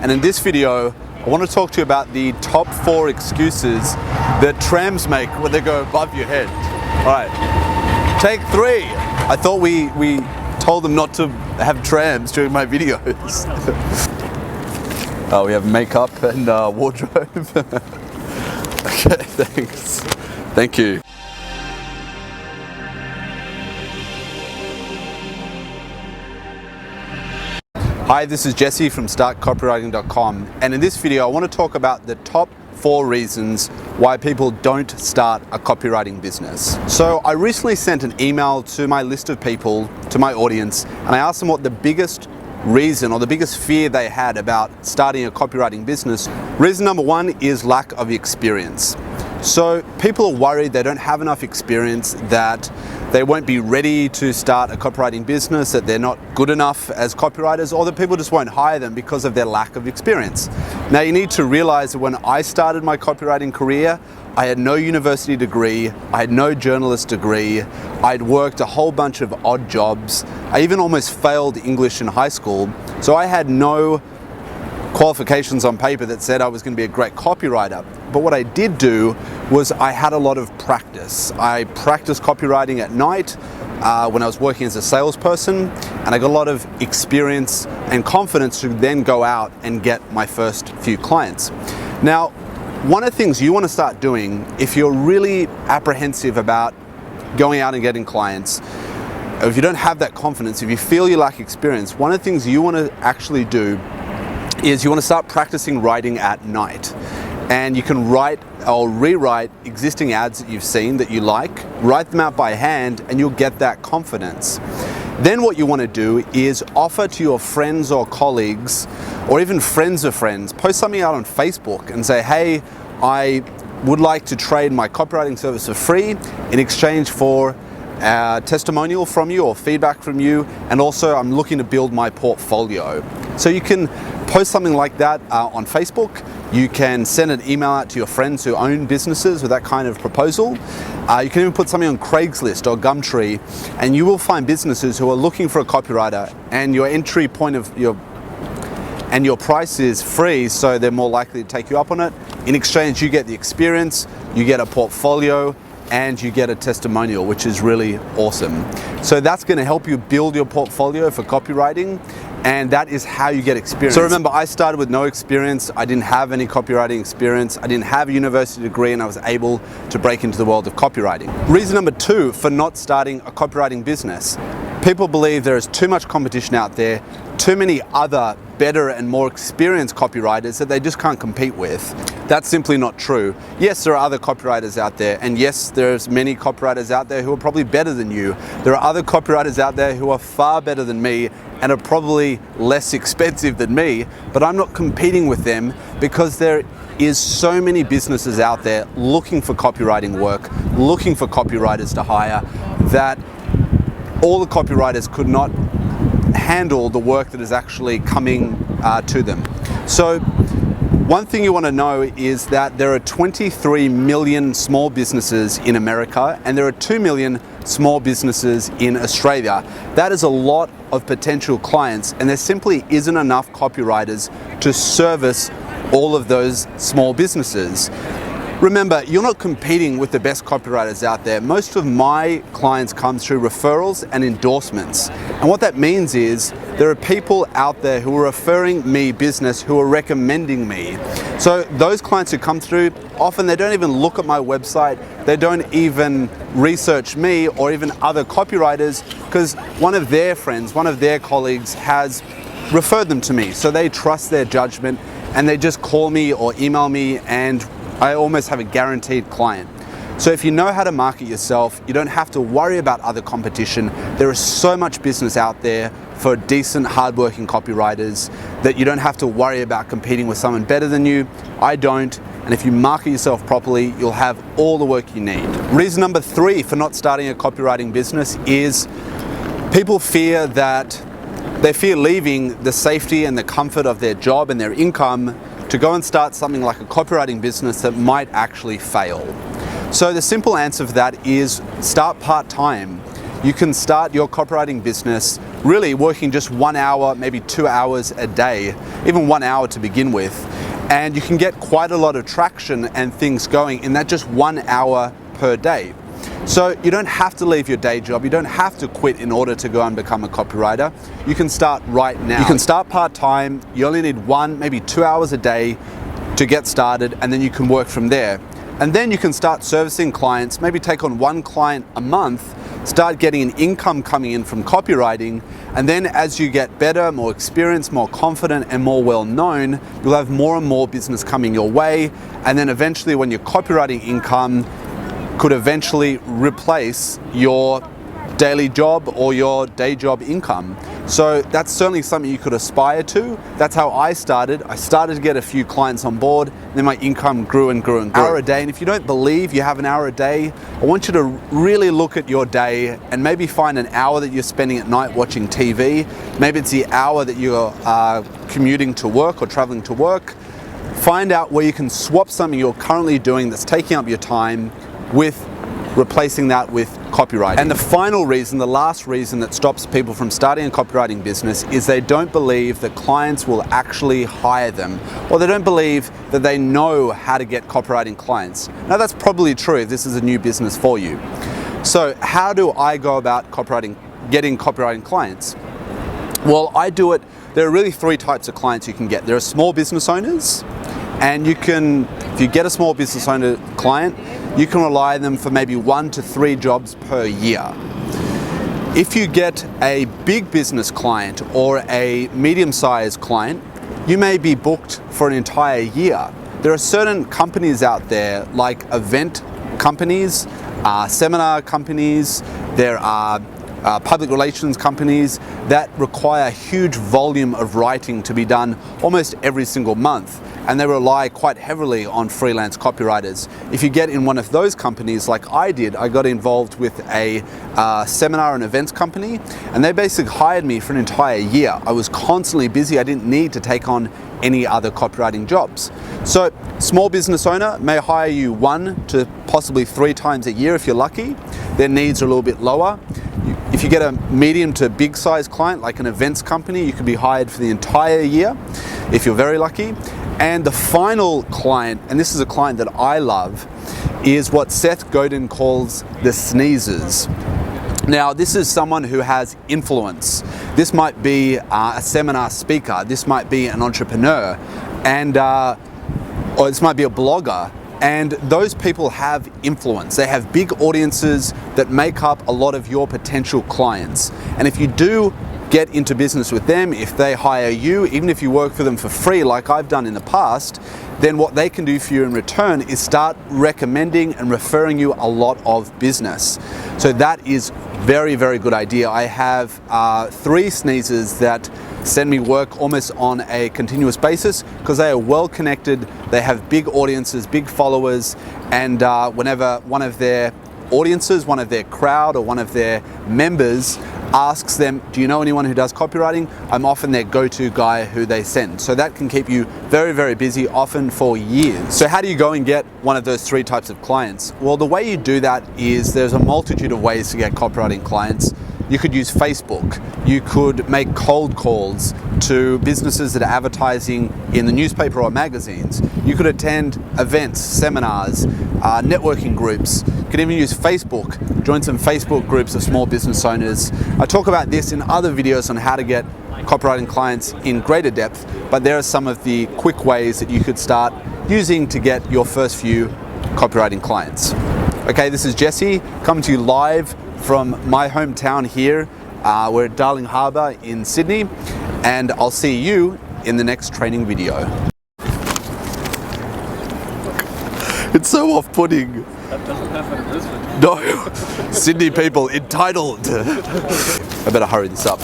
and in this video I want to talk to you about the top 4 excuses that trams make when they go above your head. Alright, take 3. I thought we told them not to have trams during my videos. We have makeup and wardrobe. Okay, thanks. Thank you. Hi, this is Jesse from startcopywriting.com, and in this video I want to talk about the top 4 reasons why people don't start a copywriting business. So I recently sent an email to my list of people, to my audience, and I asked them what the biggest reason or the biggest fear they had about starting a copywriting business. Reason number 1 is lack of experience. So people are worried they don't have enough experience, that they won't be ready to start a copywriting business, that they're not good enough as copywriters, or that people just won't hire them because of their lack of experience. Now you need to realize that when I started my copywriting career, I had no university degree, I had no journalist degree, I'd worked a whole bunch of odd jobs, I even almost failed English in high school, so I had no qualifications on paper that said I was going to be a great copywriter. But what I did do was I had a lot of practice. I practiced copywriting at night when I was working as a salesperson, and I got a lot of experience and confidence to then go out and get my first few clients. Now, one of the things you want to start doing if you're really apprehensive about going out and getting clients, or if you don't have that confidence, if you feel you lack experience, one of the things you want to actually do is you want to start practicing writing at night. And you can write or rewrite existing ads that you've seen that you like, write them out by hand, and you'll get that confidence. Then what you want to do is offer to your friends or colleagues, or even friends of friends, post something out on Facebook and say, hey, I would like to trade my copywriting service for free in exchange for a testimonial from you or feedback from you, and also I'm looking to build my portfolio. So you can post something like that on Facebook. You can send an email out to your friends who own businesses with that kind of proposal. You can even put something on Craigslist or Gumtree, and you will find businesses who are looking for a copywriter, and your entry point of your price is free, so they're more likely to take you up on it. In exchange, you get the experience, you get a portfolio, and you get a testimonial, which is really awesome. So that's going to help you build your portfolio for copywriting, and that is how you get experience. So remember, I started with no experience. I didn't have any copywriting experience. I didn't have a university degree, and I was able to break into the world of copywriting. Reason number 2 for not starting a copywriting business. People believe there is too much competition out there, too many other better and more experienced copywriters that they just can't compete with. That's simply not true. Yes, there are other copywriters out there, and yes, there's many copywriters out there who are probably better than you. There are other copywriters out there who are far better than me and are probably less expensive than me, but I'm not competing with them because there is so many businesses out there looking for copywriting work, looking for copywriters to hire, that all the copywriters could not handle the work that is actually coming to them. So one thing you want to know is that there are 23 million small businesses in America, and there are 2 million small businesses in Australia. That is a lot of potential clients, and there simply isn't enough copywriters to service all of those small businesses. Remember, you're not competing with the best copywriters out there. Most of my clients come through referrals and endorsements. And what that means is there are people out there who are referring me business, who are recommending me. So those clients who come through, often they don't even look at my website, they don't even research me or even other copywriters, because one of their friends, one of their colleagues has referred them to me. So they trust their judgment, and they just call me or email me, and I almost have a guaranteed client. So if you know how to market yourself, you don't have to worry about other competition. There is so much business out there for decent, hardworking copywriters that you don't have to worry about competing with someone better than you. I don't. And if you market yourself properly, you'll have all the work you need. Reason number 3 for not starting a copywriting business is people fear leaving the safety and the comfort of their job and their income to go and start something like a copywriting business that might actually fail. So the simple answer for that is start part-time. You can start your copywriting business really working just 1 hour, maybe 2 hours a day, even 1 hour to begin with. And you can get quite a lot of traction and things going in that just 1 hour per day. So you don't have to leave your day job, you don't have to quit in order to go and become a copywriter. You can start right now. You can start part-time, you only need 1, maybe 2 hours a day to get started, and then you can work from there. And then you can start servicing clients, maybe take on 1 client a month, start getting an income coming in from copywriting, and then as you get better, more experienced, more confident, and more well-known, you'll have more and more business coming your way, and then eventually when your copywriting income could eventually replace your daily job or your day job income. So that's certainly something you could aspire to. That's how I started. I started to get a few clients on board, and then my income grew and grew and grew. Hour a day, and if you don't believe you have an hour a day, I want you to really look at your day and maybe find an hour that you're spending at night watching TV. Maybe it's the hour that you're commuting to work or traveling to work. Find out where you can swap something you're currently doing that's taking up your time with replacing that with copywriting. And the final reason, the last reason that stops people from starting a copywriting business is they don't believe that clients will actually hire them, or they don't believe that they know how to get copywriting clients. Now that's probably true if this is a new business for you. So how do I go about getting copywriting clients? Well, I do it, there are really 3 types of clients you can get. There are small business owners, and you can, if you get a small business owner client, you can rely on them for maybe 1 to 3 jobs per year. If you get a big business client or a medium-sized client, you may be booked for an entire year. There are certain companies out there, like event companies, seminar companies, there are public relations companies that require a huge volume of writing to be done almost every single month, and they rely quite heavily on freelance copywriters. If you get in one of those companies like I did, I got involved with a seminar and events company, and they basically hired me for an entire year. I was constantly busy, I didn't need to take on any other copywriting jobs. So small business owner may hire you 1 to possibly 3 times a year if you're lucky. Their needs are a little bit lower. If you get a medium to big size client like an events company, you could be hired for the entire year if you're very lucky. And the final client, and this is a client that I love, is what Seth Godin calls the sneezers. Now, this is someone who has influence. This might be a seminar speaker, this might be an entrepreneur, and or this might be a blogger. And those people have influence. They have big audiences that make up a lot of your potential clients. And if you do get into business with them, if they hire you, even if you work for them for free like I've done in the past, then what they can do for you in return is start recommending and referring you a lot of business. So that is very, very good idea. I have 3 sneezers that send me work almost on a continuous basis because they are well connected, they have big audiences, big followers, and whenever one of their audiences, one of their crowd or one of their members asks them, do you know anyone who does copywriting? I'm often their go-to guy who they send. So that can keep you very, very busy, often for years. So how do you go and get one of those 3 types of clients? Well, the way you do that is there's a multitude of ways to get copywriting clients. You could use Facebook. You could make cold calls to businesses that are advertising in the newspaper or magazines. You could attend events, seminars, networking groups. You could even use Facebook, join some Facebook groups of small business owners. I talk about this in other videos on how to get copywriting clients in greater depth, but there are some of the quick ways that you could start using to get your first few copywriting clients. Okay, this is Jesse coming to you live from my hometown here. We're at Darling Harbour in Sydney, and I'll see you in the next training video. It's so off-putting. That doesn't happen in Brisbane. No, Sydney people entitled. I better hurry this up.